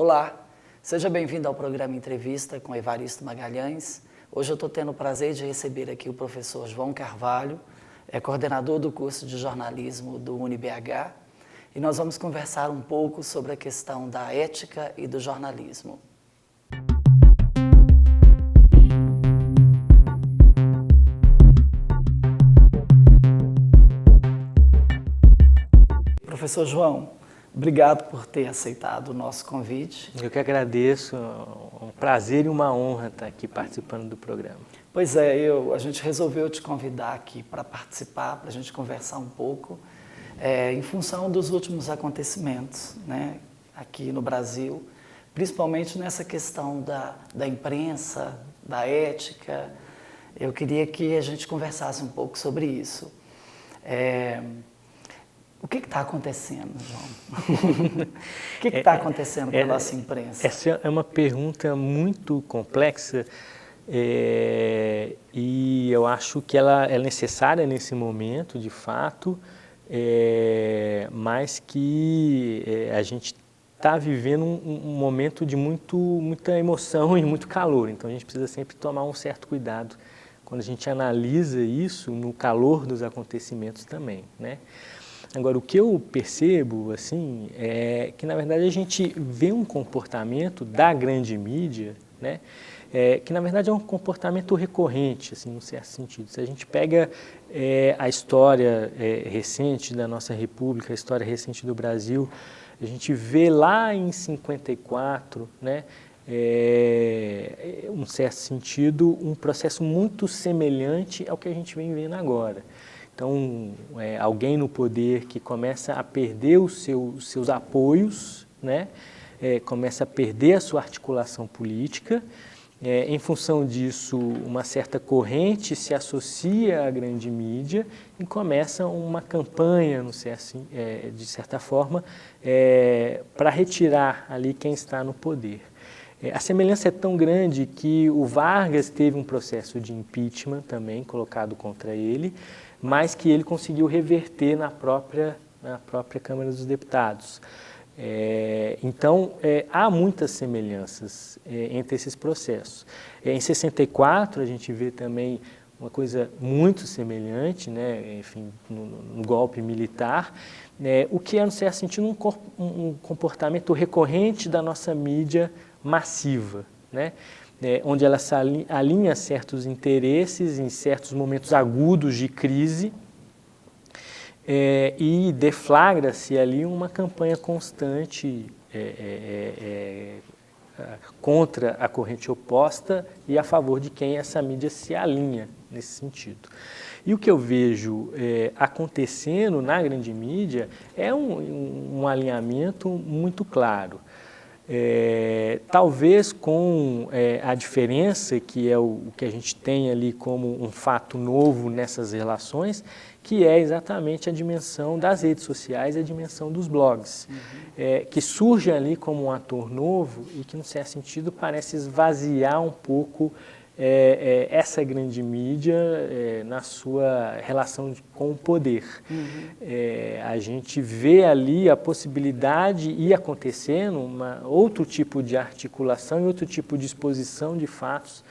Olá, seja bem-vindo ao programa Entrevista com Evaristo Magalhães. Hoje eu estou tendo o prazer de receber aqui o professor João Carvalho, coordenador do curso de jornalismo do UniBH, e nós vamos conversar um pouco sobre a questão da ética e do jornalismo. Professor João, obrigado por ter aceitado o nosso convite. Eu que agradeço, é um prazer e uma honra estar aqui participando do programa. Pois é, a gente resolveu te convidar aqui para participar, para a gente conversar um pouco, em função dos últimos acontecimentos, né, aqui no Brasil, principalmente nessa questão da imprensa, da ética. Eu queria que a gente conversasse um pouco sobre isso. O que está acontecendo, João? O que está acontecendo com a nossa imprensa? Essa é uma pergunta muito complexa e eu acho que ela é necessária nesse momento, de fato, mas que a gente está vivendo um momento de muita emoção e muito calor, então a gente precisa sempre tomar um certo cuidado quando a gente analisa isso no calor dos acontecimentos também, né? Agora, o que eu percebo, assim, é que, na verdade, a gente vê um comportamento da grande mídia, né, que, na verdade, é um comportamento recorrente, assim, num certo sentido. Se a gente pega a história recente da nossa República, a história recente do Brasil, a gente vê lá em 54, né, um certo sentido, um processo muito semelhante ao que a gente vem vendo agora. Então, alguém no poder que começa a perder os seus apoios, né? Começa a perder a sua articulação política. Em função disso, uma certa corrente se associa à grande mídia e começa uma campanha, não sei assim, de certa forma, para retirar ali quem está no poder. A semelhança é tão grande que o Vargas teve um processo de impeachment também colocado contra ele, mas que ele conseguiu reverter na própria Câmara dos Deputados. Então, há muitas semelhanças entre esses processos. Em 64, a gente vê também uma coisa muito semelhante, né, enfim, no golpe militar, o que é, no certo sentido, um comportamento recorrente da nossa mídia massiva, né? Onde ela se alinha a certos interesses em certos momentos agudos de crise e deflagra-se ali uma campanha constante contra a corrente oposta e a favor de quem essa mídia se alinha nesse sentido. E o que eu vejo acontecendo na grande mídia é um alinhamento muito claro. Talvez com a diferença que é o que a gente tem ali como um fato novo nessas relações, que é exatamente a dimensão das redes sociais e a dimensão dos blogs, que surge ali como um ator novo e que, no certo sentido, parece esvaziar um pouco essa grande mídia na sua relação com o poder. A gente vê ali a possibilidade ir acontecendo outro tipo de articulação e outro tipo de exposição de fatos,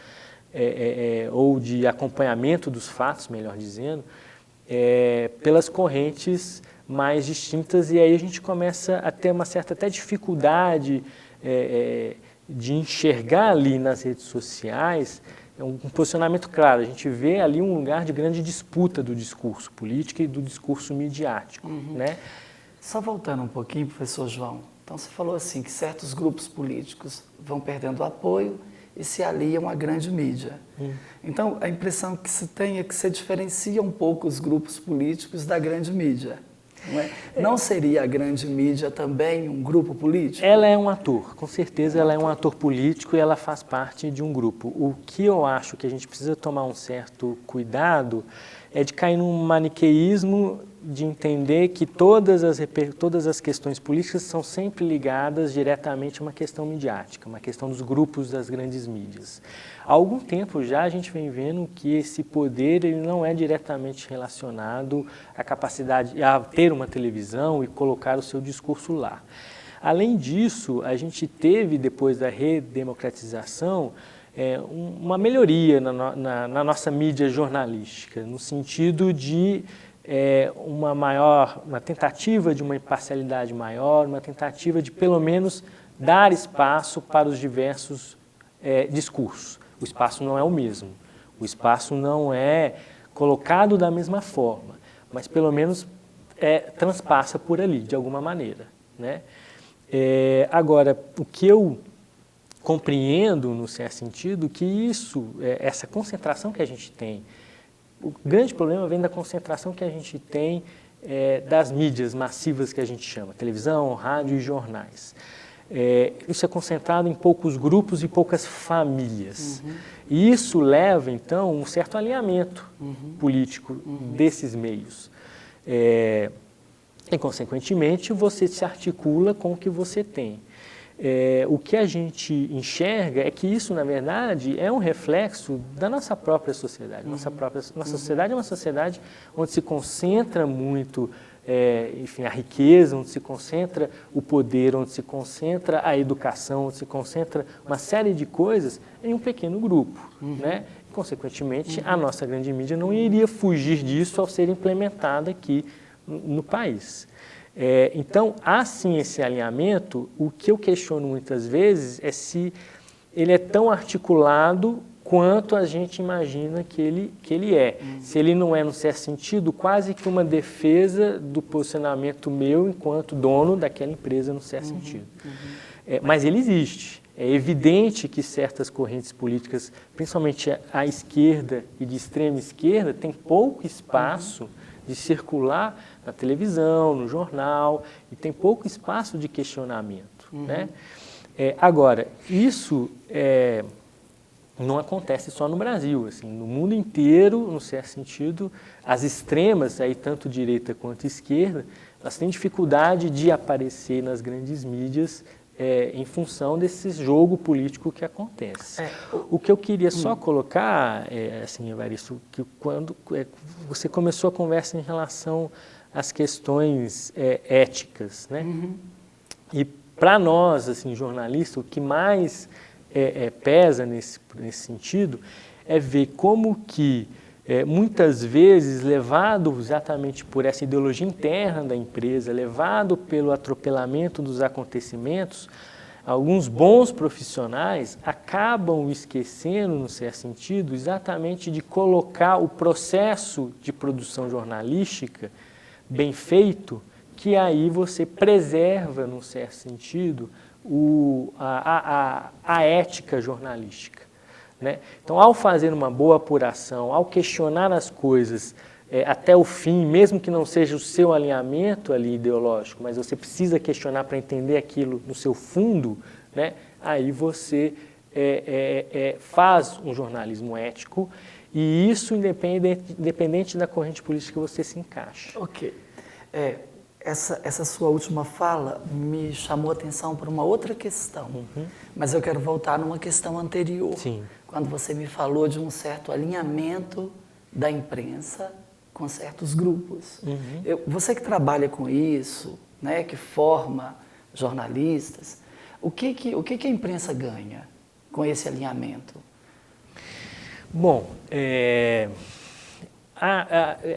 ou de acompanhamento dos fatos, melhor dizendo, pelas correntes mais distintas, e aí a gente começa a ter uma certa até dificuldade de enxergar ali nas redes sociais um posicionamento claro. A gente vê ali um lugar de grande disputa do discurso político e do discurso midiático, né? Só voltando um pouquinho, professor João, então você falou assim que certos grupos políticos vão perdendo apoio e se aliam à grande mídia. Então, a impressão que se tem é que se diferencia um pouco os grupos políticos da grande mídia. Não é? Não seria a grande mídia também um grupo político? Ela é um ator, com certeza ela é um ator político e ela faz parte de um grupo. O que eu acho que a gente precisa tomar um certo cuidado é de cair num maniqueísmo, de entender que todas as questões políticas são sempre ligadas diretamente a uma questão midiática, uma questão dos grupos das grandes mídias. Há algum tempo já a gente vem vendo que esse poder ele não é diretamente relacionado à capacidade, a ter uma televisão e colocar o seu discurso lá. Além disso, a gente teve, depois da redemocratização, uma melhoria na nossa mídia jornalística, no sentido de uma tentativa de uma imparcialidade maior, uma tentativa de, pelo menos, dar espaço para os diversos discursos. O espaço não é o mesmo, o espaço não é colocado da mesma forma, mas, pelo menos, transpassa por ali, de alguma maneira, né? Agora, o que eu compreendo, no certo sentido, que essa concentração que a gente tem, o grande problema vem da concentração que a gente tem das mídias massivas que a gente chama, televisão, rádio e jornais. Isso é concentrado em poucos grupos e poucas famílias. E isso leva, então, um certo alinhamento político desses meios. E, consequentemente, você se articula com o que você tem. O que a gente enxerga é que isso, na verdade, é um reflexo da nossa própria sociedade. Nossa sociedade é uma sociedade onde se concentra muito, enfim, a riqueza, onde se concentra o poder, onde se concentra a educação, onde se concentra uma série de coisas em um pequeno grupo, né? Consequentemente, a nossa grande mídia não iria fugir disso ao ser implementada aqui no país. Então, há sim esse alinhamento. O que eu questiono muitas vezes é se ele é tão articulado quanto a gente imagina que ele é. Se ele não é, no certo sentido, quase que uma defesa do posicionamento meu enquanto dono daquela empresa, no certo sentido. Mas ele existe. É evidente que certas correntes políticas, principalmente à esquerda e de extrema esquerda, têm pouco espaço de circular na televisão, no jornal, e tem pouco espaço de questionamento, né? Agora, isso não acontece só no Brasil, assim, no mundo inteiro, no certo sentido, as extremas, aí, tanto direita quanto esquerda, elas têm dificuldade de aparecer nas grandes mídias em função desse jogo político que acontece. O que eu queria só colocar, assim, Evaristo, que quando você começou a conversa em relação às questões éticas, né? E para nós, assim, jornalistas, o que mais pesa nesse sentido é ver como que muitas vezes, levado exatamente por essa ideologia interna da empresa, levado pelo atropelamento dos acontecimentos, alguns bons profissionais acabam esquecendo, no certo sentido, exatamente de colocar o processo de produção jornalística bem feito, que aí você preserva, num certo sentido, a ética jornalística, né? Então, ao fazer uma boa apuração, ao questionar as coisas até o fim, mesmo que não seja o seu alinhamento ali ideológico, mas você precisa questionar para entender aquilo no seu fundo, né? Aí você faz um jornalismo ético, e isso independente da corrente política que você se encaixa. Ok. Essa sua última fala me chamou a atenção para uma outra questão, mas eu quero voltar numa questão anterior. Sim. Quando você me falou de um certo alinhamento da imprensa com certos grupos. Você que trabalha com isso, né, que forma jornalistas, o que a imprensa ganha com esse alinhamento? Bom,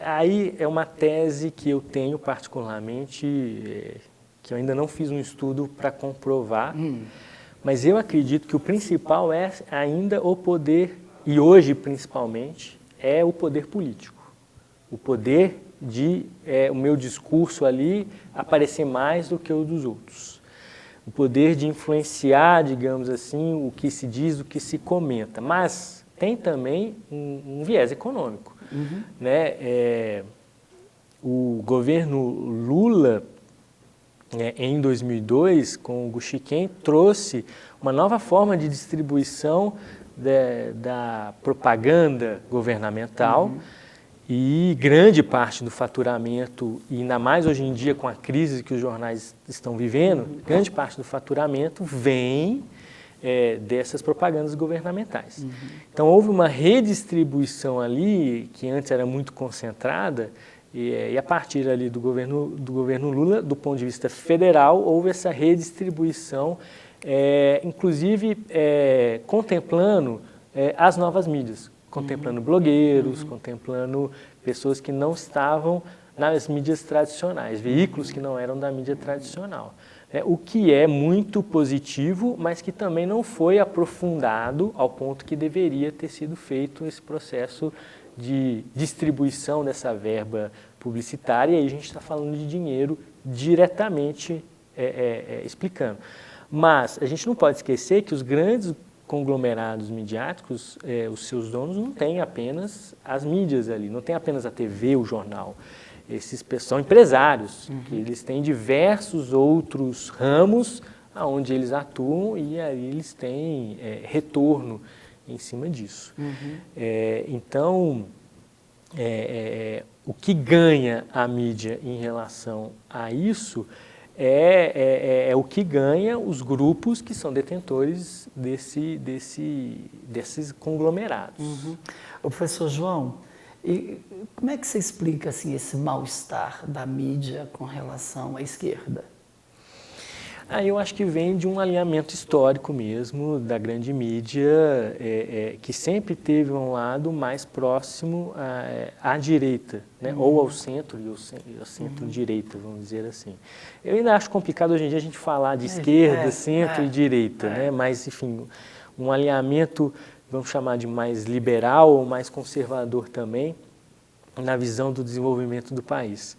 aí é uma tese que eu tenho particularmente, que eu ainda não fiz um estudo para comprovar, mas eu acredito que o principal é ainda o poder, e hoje principalmente, é o poder político. O poder de o meu discurso ali aparecer mais do que o dos outros. O poder de influenciar, digamos assim, o que se diz, o que se comenta. Mas tem também um viés econômico, né? O governo Lula, em 2002, com o Guxiquem, trouxe uma nova forma de distribuição da propaganda governamental, e grande parte do faturamento, e ainda mais hoje em dia com a crise que os jornais estão vivendo, grande parte do faturamento vem dessas propagandas governamentais. Então houve uma redistribuição ali, que antes era muito concentrada, E a partir ali do governo Lula, do ponto de vista federal, houve essa redistribuição, inclusive contemplando as novas mídias, contemplando blogueiros, contemplando pessoas que não estavam nas mídias tradicionais, veículos que não eram da mídia tradicional. O que é muito positivo, mas que também não foi aprofundado ao ponto que deveria ter sido feito esse processo de distribuição dessa verba publicitária, e aí a gente está falando de dinheiro diretamente explicando. Mas a gente não pode esquecer que os grandes conglomerados midiáticos, os seus donos não têm apenas as mídias ali, não tem apenas a TV, o jornal. Esses são empresários, que eles têm diversos outros ramos onde eles atuam e aí eles têm retorno em cima disso. Então, o que ganha a mídia em relação a isso é o que ganha os grupos que são detentores desses conglomerados. O professor João, e como é que você explica assim, esse mal-estar da mídia com relação à esquerda? Eu acho que vem de um alinhamento histórico mesmo da grande mídia, que sempre teve um lado mais próximo à direita, né? Ou ao centro e ao centro-direita, vamos dizer assim. Eu ainda acho complicado hoje em dia a gente falar de esquerda, centro e direita, né? Mas, enfim, um alinhamento, vamos chamar de mais liberal ou mais conservador também, na visão do desenvolvimento do país.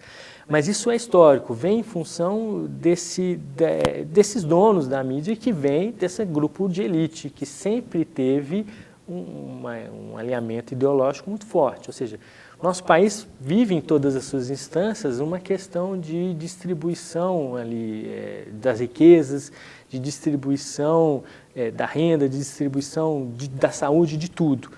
Mas isso é histórico, vem em função desses donos da mídia, que vem desse grupo de elite, que sempre teve um alinhamento ideológico muito forte. Ou seja, nosso país vive em todas as suas instâncias uma questão de distribuição ali, das riquezas, de distribuição da renda, de distribuição da saúde, de tudo.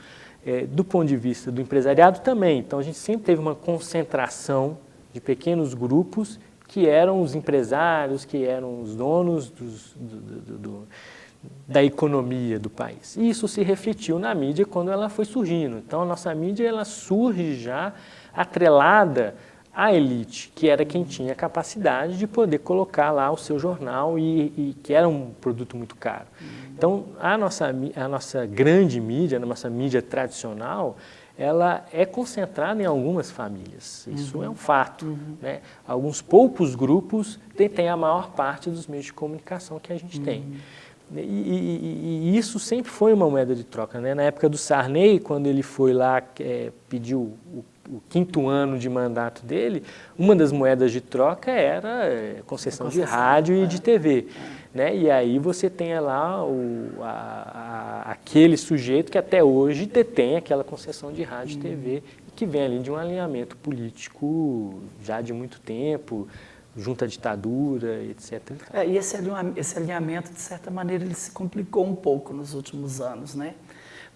Do ponto de vista do empresariado também. Então a gente sempre teve uma concentração de pequenos grupos que eram os empresários, que eram os donos da economia do país. E isso se refletiu na mídia quando ela foi surgindo. Então a nossa mídia ela surge já atrelada à elite, que era quem tinha capacidade de poder colocar lá o seu jornal e que era um produto muito caro. Então a nossa grande mídia, a nossa mídia tradicional, ela é concentrada em algumas famílias, isso é um fato. Né? Alguns poucos grupos detêm a maior parte dos meios de comunicação que a gente tem. E isso sempre foi uma moeda de troca. Né? Na época do Sarney, quando ele foi lá, pediu o 5º ano de mandato dele, uma das moedas de troca era concessão de rádio e de TV. Né? E aí você tem lá aquele sujeito que até hoje detém aquela concessão de rádio e TV, que vem ali de um alinhamento político já de muito tempo, junto à ditadura, etc. E esse alinhamento, de certa maneira, ele se complicou um pouco nos últimos anos, né?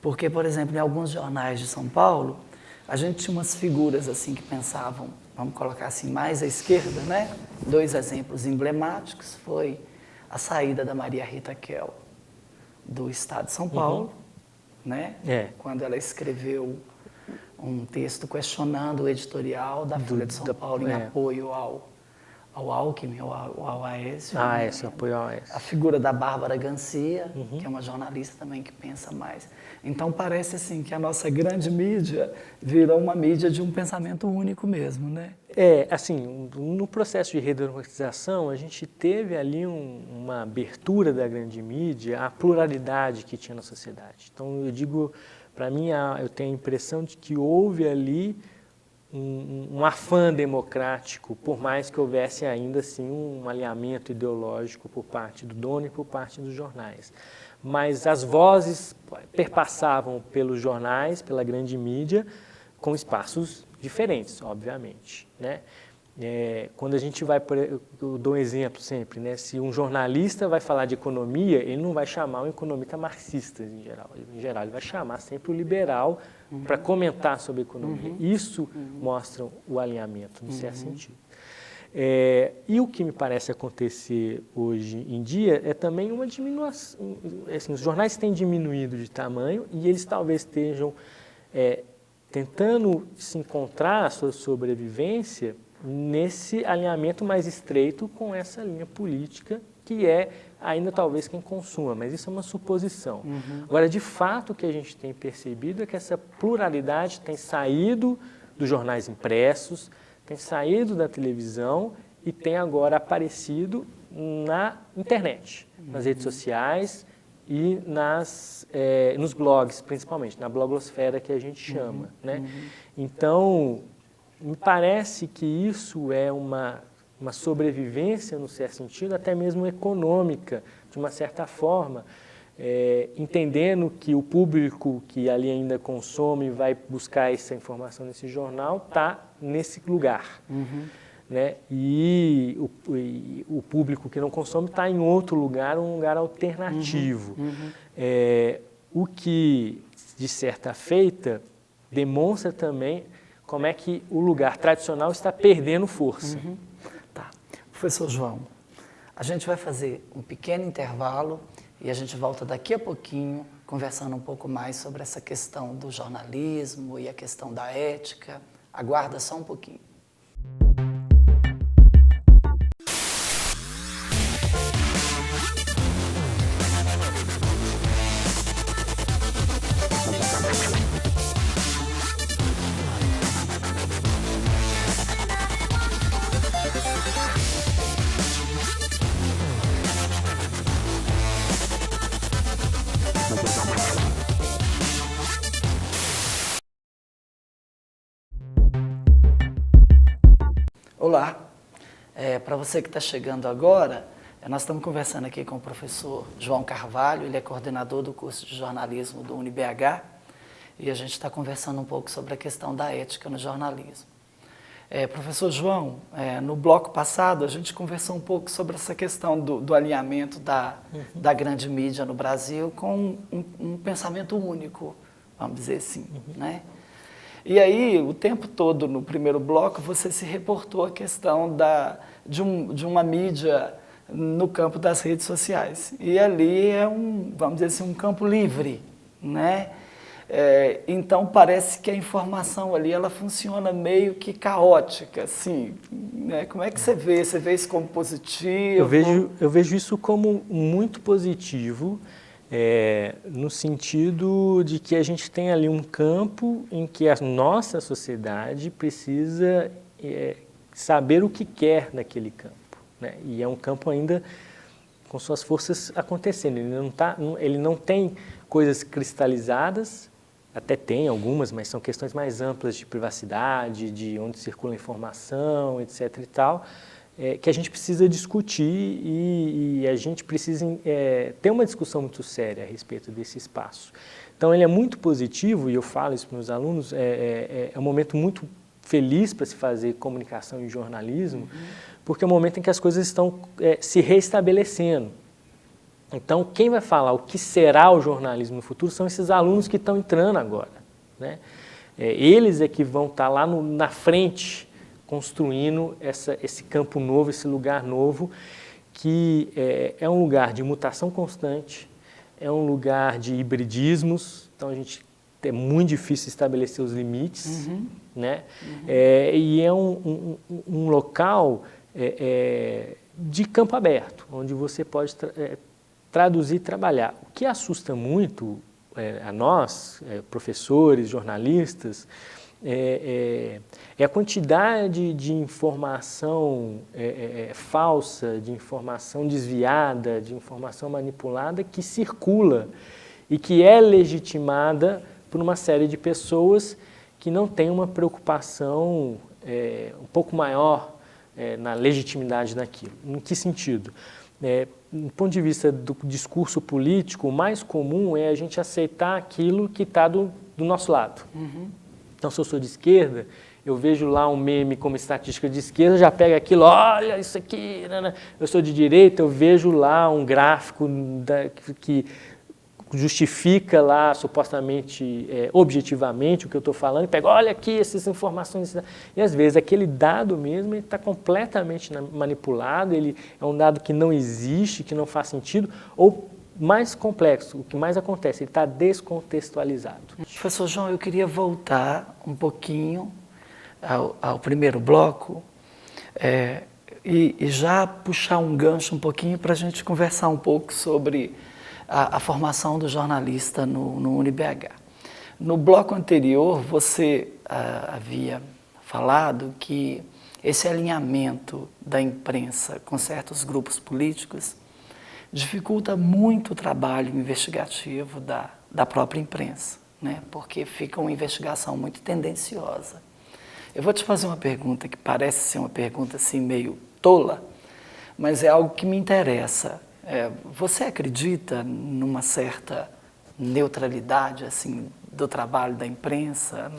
Porque, por exemplo, em alguns jornais de São Paulo, a gente tinha umas figuras assim que pensavam, vamos colocar assim, mais à esquerda, né? 2 exemplos emblemáticos foi a saída da Maria Rita Kell do Estado de São Paulo, né? Quando ela escreveu um texto questionando o editorial da Folha de São Paulo em apoio ao Alckmin, ao Aécio. Esse apoio ao Aécio. A figura da Bárbara Garcia, que é uma jornalista também que pensa mais. Então parece assim que a nossa grande mídia virou uma mídia de um pensamento único mesmo, né? Assim, no processo de redemocratização, a gente teve ali uma abertura da grande mídia à pluralidade que tinha na sociedade. Então eu digo, para mim, eu tenho a impressão de que houve ali um afã democrático, por mais que houvesse ainda assim um alinhamento ideológico por parte do dono e por parte dos jornais. Mas as vozes perpassavam pelos jornais, pela grande mídia, com espaços diferentes, obviamente. Né? Quando a gente vai, eu dou um exemplo sempre, né? Se um jornalista vai falar de economia, ele não vai chamar um economista marxista em geral. Em geral, ele vai chamar sempre o liberal para comentar sobre economia. Isso mostra o alinhamento, no certo sentido. E o que me parece acontecer hoje em dia é também uma diminuição. Assim, os jornais têm diminuído de tamanho e eles talvez estejam tentando se encontrar a sua sobrevivência nesse alinhamento mais estreito com essa linha política, que é ainda talvez quem consuma, mas isso é uma suposição. Agora, de fato, o que a gente tem percebido é que essa pluralidade tem saído dos jornais impressos, tem saído da televisão e tem agora aparecido na internet, nas redes sociais e nos blogs, principalmente, na blogosfera que a gente chama, né? Então, me parece que isso é uma sobrevivência, no certo sentido, até mesmo econômica, de uma certa forma, entendendo que o público que ali ainda consome e vai buscar essa informação nesse jornal está nesse lugar. Né? E o público que não consome está em outro lugar, um lugar alternativo. O que, de certa feita, demonstra também como é que o lugar tradicional está perdendo força. Tá. Professor João, a gente vai fazer um pequeno intervalo e a gente volta daqui a pouquinho conversando um pouco mais sobre essa questão do jornalismo e a questão da ética. Aguarda só um pouquinho. Olá, para você que está chegando agora, nós estamos conversando aqui com o professor João Carvalho, ele é coordenador do curso de jornalismo do UniBH, e a gente está conversando um pouco sobre a questão da ética no jornalismo. Professor João, no bloco passado a gente conversou um pouco sobre essa questão do alinhamento da grande mídia no Brasil com um pensamento único, vamos dizer assim, né? E aí, o tempo todo, no primeiro bloco, você se reportou a questão de uma mídia no campo das redes sociais. E ali é vamos dizer assim, um campo livre, né? Então, parece que a informação ali, ela funciona meio que caótica, assim, né? Como é que você vê? Você vê isso como positivo? Eu vejo isso como muito positivo, no sentido de que a gente tem ali um campo em que a nossa sociedade precisa saber o que quer naquele campo, né? E é um campo ainda com suas forças acontecendo, ele não tem coisas cristalizadas, até tem algumas, mas são questões mais amplas de privacidade, de onde circula a informação, etc. e tal, que a gente precisa discutir e a gente precisa ter uma discussão muito séria a respeito desse espaço. Então, ele é muito positivo, e eu falo isso para os meus alunos, é um momento muito feliz para se fazer comunicação e jornalismo, porque é um momento em que as coisas estão se reestabelecendo. Então, quem vai falar o que será o jornalismo no futuro são esses alunos que estão entrando agora, né? Eles é que vão estar lá na frente, construindo esse campo novo, esse lugar novo, que é um lugar de mutação constante, é um lugar de hibridismos, então é muito difícil estabelecer os limites, né? E é um local de campo aberto, onde você pode traduzir e trabalhar. O que assusta muito a nós, professores, jornalistas, é a quantidade de informação falsa, de informação desviada, de informação manipulada que circula e que é legitimada por uma série de pessoas que não têm uma preocupação um pouco maior na legitimidade daquilo. Em que sentido? Do ponto de vista do discurso político, o mais comum é a gente aceitar aquilo que está do nosso lado. Então, se eu sou de esquerda, eu vejo lá um meme como estatística de esquerda, já pega aquilo, olha isso aqui. Eu sou de direita, eu vejo lá um gráfico que justifica lá supostamente, objetivamente o que eu estou falando, e pego, olha aqui essas informações. E às vezes aquele dado mesmo está completamente manipulado, ele é um dado que não existe, que não faz sentido, ou mais complexo, o que mais acontece, ele está descontextualizado. Professor João, eu queria voltar um pouquinho ao primeiro bloco e já puxar um gancho um pouquinho para a gente conversar um pouco sobre a formação do jornalista no UniBH. No bloco anterior, você havia falado que esse alinhamento da imprensa com certos grupos políticos dificulta muito o trabalho investigativo da própria imprensa, né? Porque fica uma investigação muito tendenciosa. Eu vou te fazer uma pergunta que parece ser uma pergunta assim meio tola, mas é algo que me interessa. Você acredita numa certa neutralidade assim do trabalho da imprensa?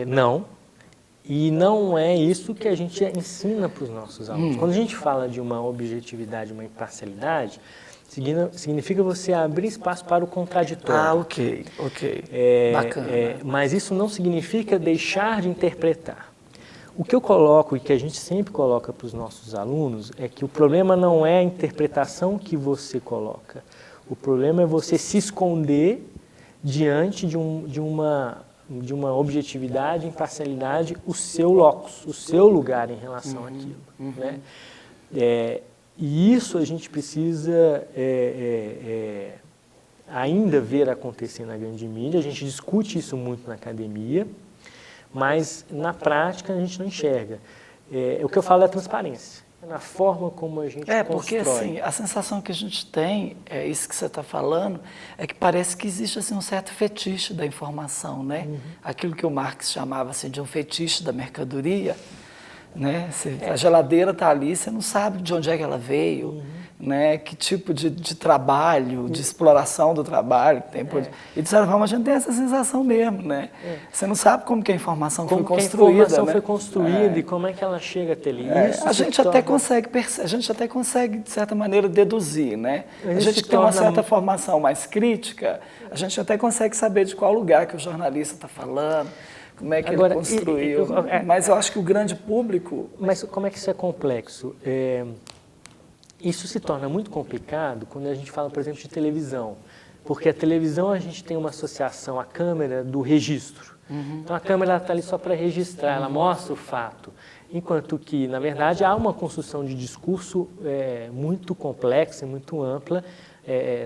Não. E não é isso que a gente ensina para os nossos alunos. Quando a gente fala de uma objetividade, uma imparcialidade, significa você abrir espaço para o contraditório. Ok. Bacana. Mas isso não significa deixar de interpretar. O que eu coloco e que a gente sempre coloca para os nossos alunos é que o problema não é a interpretação que você coloca. O problema é você se esconder diante de uma objetividade, imparcialidade, o seu locus, o seu lugar em relação àquilo. Né? E isso a gente precisa ainda ver acontecer na grande mídia, a gente discute isso muito na academia, mas na prática a gente não enxerga. O que eu falo é a transparência, na forma como a gente constrói. Porque assim, a sensação que a gente tem, isso que você está falando, é que parece que existe assim, um certo fetiche da informação, né? Aquilo que o Marx chamava assim, de um fetiche da mercadoria, né? A geladeira está ali, você não sabe de onde é que ela veio, né? Que tipo de trabalho, de exploração do trabalho que tem por... E de certa forma a gente tem essa sensação mesmo, né? Você não sabe como que a informação foi construída. Como a informação foi construída e como é que ela chega até ali. A gente até consegue, de certa maneira, deduzir, né? A gente que tem uma certa formação mais crítica, a gente até consegue saber de qual lugar que o jornalista está falando, como é que ele construiu. Mas eu acho que o grande público... Mas como é que isso é complexo? Isso se torna muito complicado quando a gente fala, por exemplo, de televisão. Porque a televisão a gente tem uma associação à câmera do registro. Então a câmera está ali só para registrar, ela mostra o fato. Enquanto que, na verdade, há uma construção de discurso muito complexa e muito ampla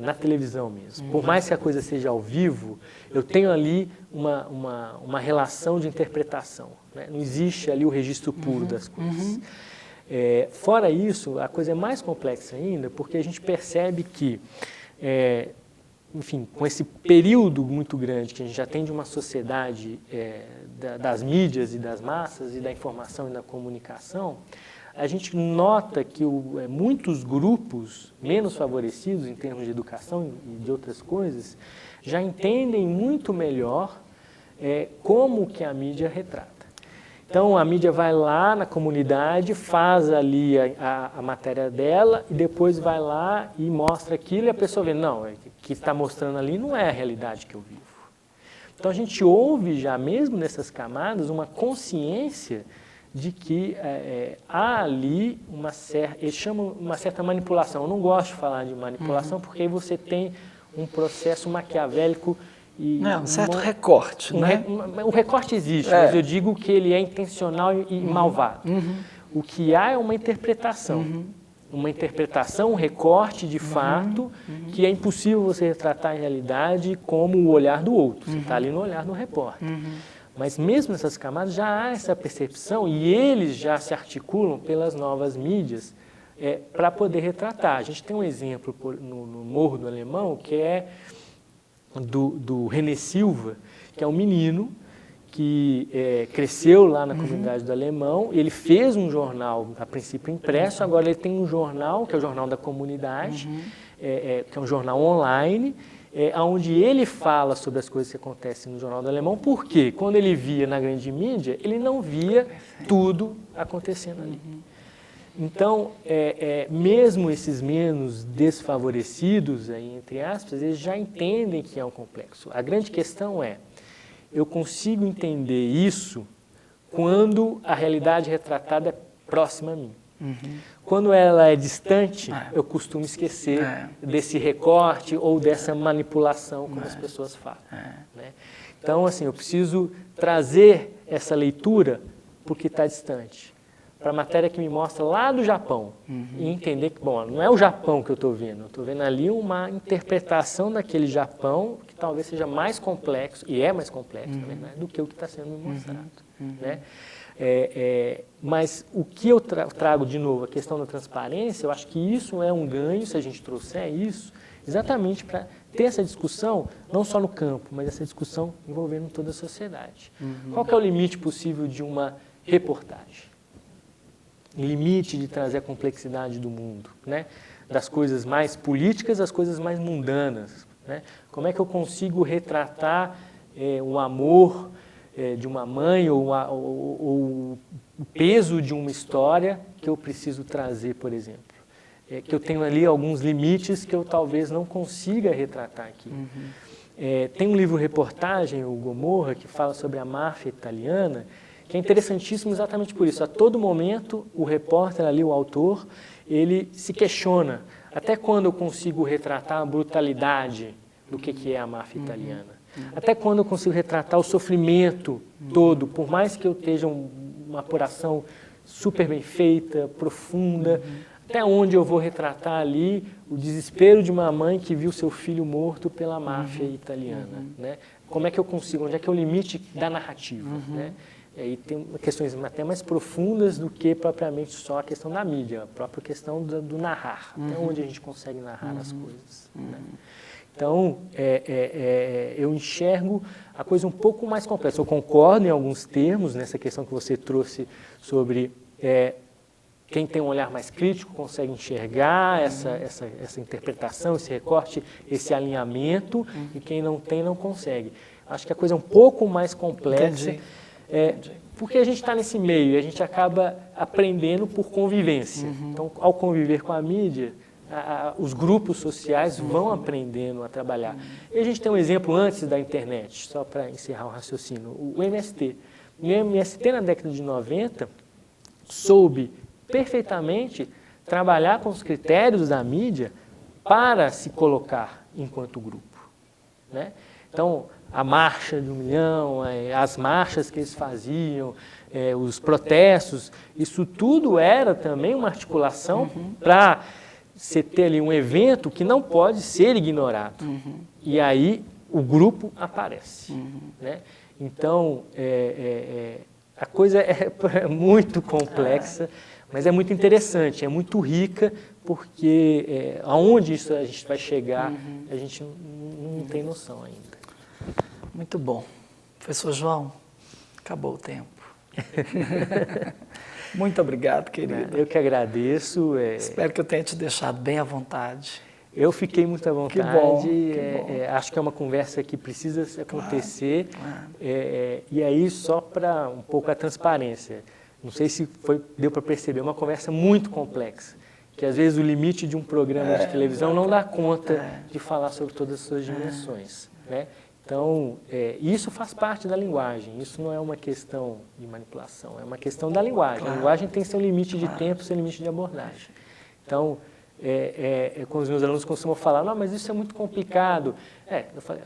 na televisão mesmo. Por mais que a coisa seja ao vivo, eu tenho ali uma relação de interpretação, né? Não existe ali o registro puro das coisas. Fora isso, a coisa é mais complexa ainda, porque a gente percebe que, enfim, com esse período muito grande que a gente já tem de uma sociedade das mídias e das massas e da informação e da comunicação, a gente nota que muitos grupos menos favorecidos em termos de educação e de outras coisas já entendem muito melhor como que a mídia retrata. Então, a mídia vai lá na comunidade, faz ali a matéria dela e depois vai lá e mostra aquilo e a pessoa vê, não, o que está mostrando ali não é a realidade que eu vivo. Então, a gente ouve já mesmo nessas camadas uma consciência de que há ali eles chamam uma certa manipulação. Eu não gosto de falar de manipulação porque aí você tem um processo maquiavélico um certo recorte, né? O recorte existe, mas eu digo que ele é intencional e malvado. O que há é uma interpretação. Uma interpretação, um recorte de fato, que é impossível você retratar a realidade como o olhar do outro. Você está ali no olhar do repórter. Mas mesmo nessas camadas já há essa percepção e eles já se articulam pelas novas mídias para poder retratar. A gente tem um exemplo no Morro do Alemão, que é do René Silva, que é um menino que cresceu lá na comunidade do Alemão. Ele fez um jornal, a princípio impresso, agora ele tem um jornal, que é o Jornal da Comunidade, que é um jornal online, onde ele fala sobre as coisas que acontecem no Jornal do Alemão, porque quando ele via na grande mídia, ele não via tudo acontecendo ali. Então, mesmo esses menos desfavorecidos, aí, entre aspas, eles já entendem que é um complexo. A grande questão eu consigo entender isso quando a realidade retratada é próxima a mim. Quando ela é distante, eu costumo esquecer desse recorte ou dessa manipulação, como as pessoas falam. Né? Então, assim, eu preciso trazer essa leitura porque está distante, para a matéria que me mostra lá do Japão, e entender que, bom, não é o Japão que eu estou vendo ali uma interpretação daquele Japão que talvez seja mais complexo, e é mais complexo, na verdade, do que o que está sendo me mostrado. Né? Mas o que eu trago de novo, a questão da transparência, eu acho que isso é um ganho, se a gente trouxer isso, exatamente para ter essa discussão, não só no campo, mas essa discussão envolvendo toda a sociedade. Qual que é o limite possível de uma reportagem? Limite de trazer a complexidade do mundo, né? Das coisas mais políticas às coisas mais mundanas. Né? Como é que eu consigo retratar o amor de uma mãe ou o peso de uma história que eu preciso trazer, por exemplo? Que eu tenho ali alguns limites que eu talvez não consiga retratar aqui. Tem um livro-reportagem, o Gomorra, que fala sobre a máfia italiana, que é interessantíssimo exatamente por isso. A todo momento, o repórter ali, o autor, ele se questiona até quando eu consigo retratar a brutalidade do que é a máfia italiana. Até quando eu consigo retratar o sofrimento todo, por mais que eu esteja uma apuração super bem feita, profunda, até onde eu vou retratar ali o desespero de uma mãe que viu seu filho morto pela máfia italiana. Né? Como é que eu consigo, onde é que é o limite da narrativa? Né? E tem questões até mais profundas do que propriamente só a questão da mídia, a própria questão do narrar, até onde a gente consegue narrar as coisas. Né? Então, eu enxergo a coisa um pouco mais complexa. Eu concordo em alguns termos nessa questão que você trouxe sobre quem tem um olhar mais crítico consegue enxergar essa interpretação, esse recorte, esse alinhamento, e quem não tem não consegue. Acho que a coisa é um pouco mais complexa. Porque a gente está nesse meio e a gente acaba aprendendo por convivência. Então, ao conviver com a mídia, os grupos sociais vão aprendendo a trabalhar. E a gente tem um exemplo antes da internet, só para encerrar o raciocínio, o MST. O MST, na década de 90, soube perfeitamente trabalhar com os critérios da mídia para se colocar enquanto grupo. Né? Então, a marcha de 1 milhão, as marchas que eles faziam, os protestos, isso tudo era também uma articulação para você ter ali um evento que não pode ser ignorado. E aí o grupo aparece. Né? Então, a coisa é muito complexa, mas é muito interessante, é muito rica, porque aonde isso a gente vai chegar, a gente não tem noção ainda. Muito bom. Professor João, acabou o tempo. Muito obrigado, querido. Eu que agradeço. Espero que eu tenha te deixado bem à vontade. Eu fiquei muito à vontade. Que bom, que bom. Acho que é uma conversa que precisa acontecer. Claro. E aí, só para um pouco a transparência. Não sei se deu para perceber, é uma conversa muito complexa. Que às vezes o limite de um programa de televisão não dá conta de falar sobre todas as suas dimensões. Né? Então, isso faz parte da linguagem, isso não é uma questão de manipulação, é uma questão da linguagem. Claro. A linguagem tem seu limite de tempo, seu limite de abordagem. Então, quando os meus alunos costumam falar, não, mas isso é muito complicado.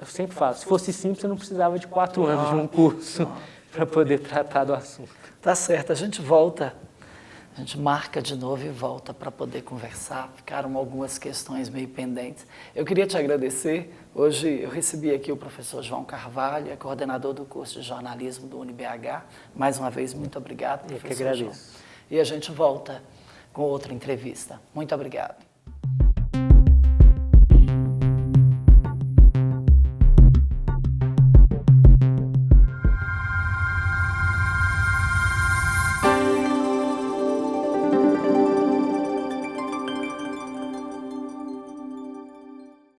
Eu sempre falo, se fosse simples, eu não precisava de 4 anos de um curso para poder tratar do assunto. Tá certo, a gente volta. A gente marca de novo e volta para poder conversar. Ficaram algumas questões meio pendentes. Eu queria te agradecer. Hoje eu recebi aqui o professor João Carvalho, é coordenador do curso de jornalismo do UniBH. Mais uma vez, muito obrigado, professor. Eu que agradeço. João. E a gente volta com outra entrevista. Muito obrigado.